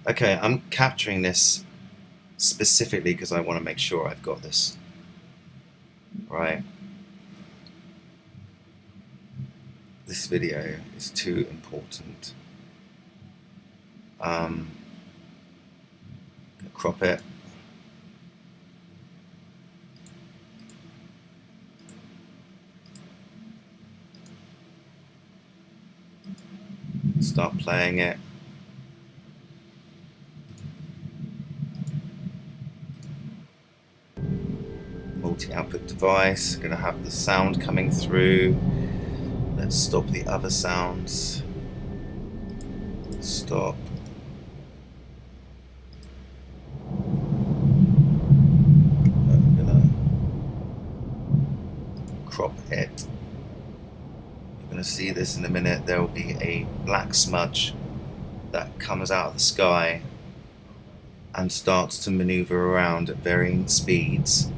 Okay, I'm capturing this specifically because I want to make sure I've got this right. This video is too important. Crop it. Start playing it. Multi-output device. Going to have the sound coming through. Let's stop the other sounds. Stop. I'm gonna crop it. You're gonna see this in a minute. There will be a black smudge that comes out of the sky and starts to maneuver around at varying speeds.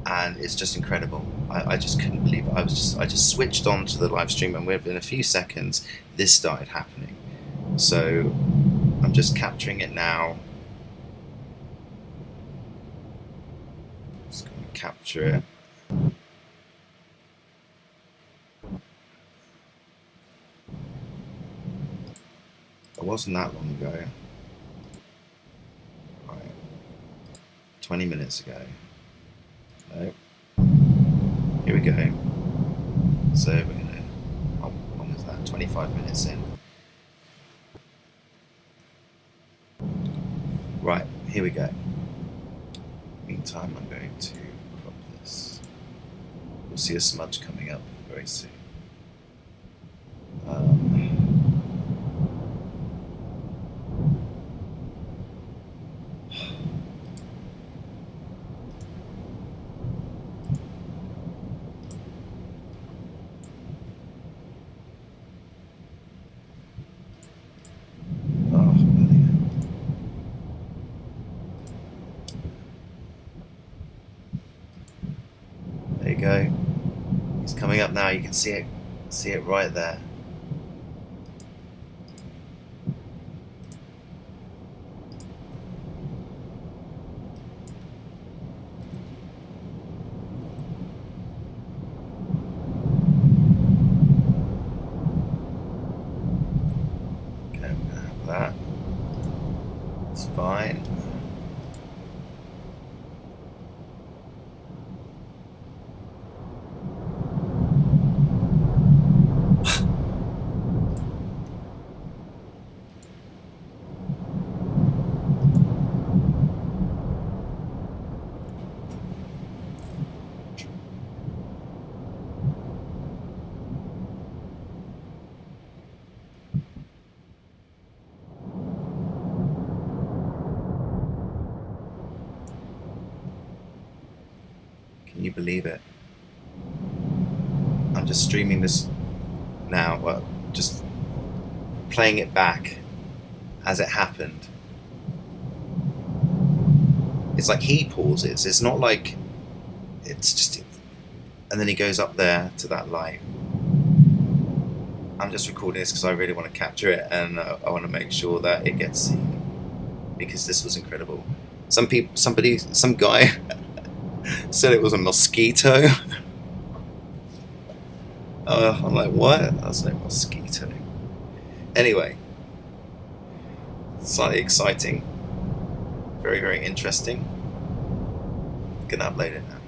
And it's just incredible. I just couldn't believe it. I just switched on to the live stream, and within a few seconds this started happening. So I'm just capturing it now. Just going to capture it. It wasn't that long ago. Right. 20 minutes ago. Nope. Here we go. So we're gonna, how long is that? 25 minutes in. Right, here we go. Meantime, I'm going to crop this. You'll see a smudge coming up very soon. There you go. It's coming up now. You can see it right there. Okay, I'm gonna have that. It's fine. Can you believe it? I'm just streaming this now, well, just playing it back as it happened. It's like he pauses. It's not like it's just, and then he goes up there to that light. I'm just recording this because I really want to capture it, and I want to make sure that it gets seen, because this was incredible. Some guy said it was a mosquito. I'm like, what? That's no mosquito. Anyway, slightly exciting, very, very interesting. Gonna upload it now.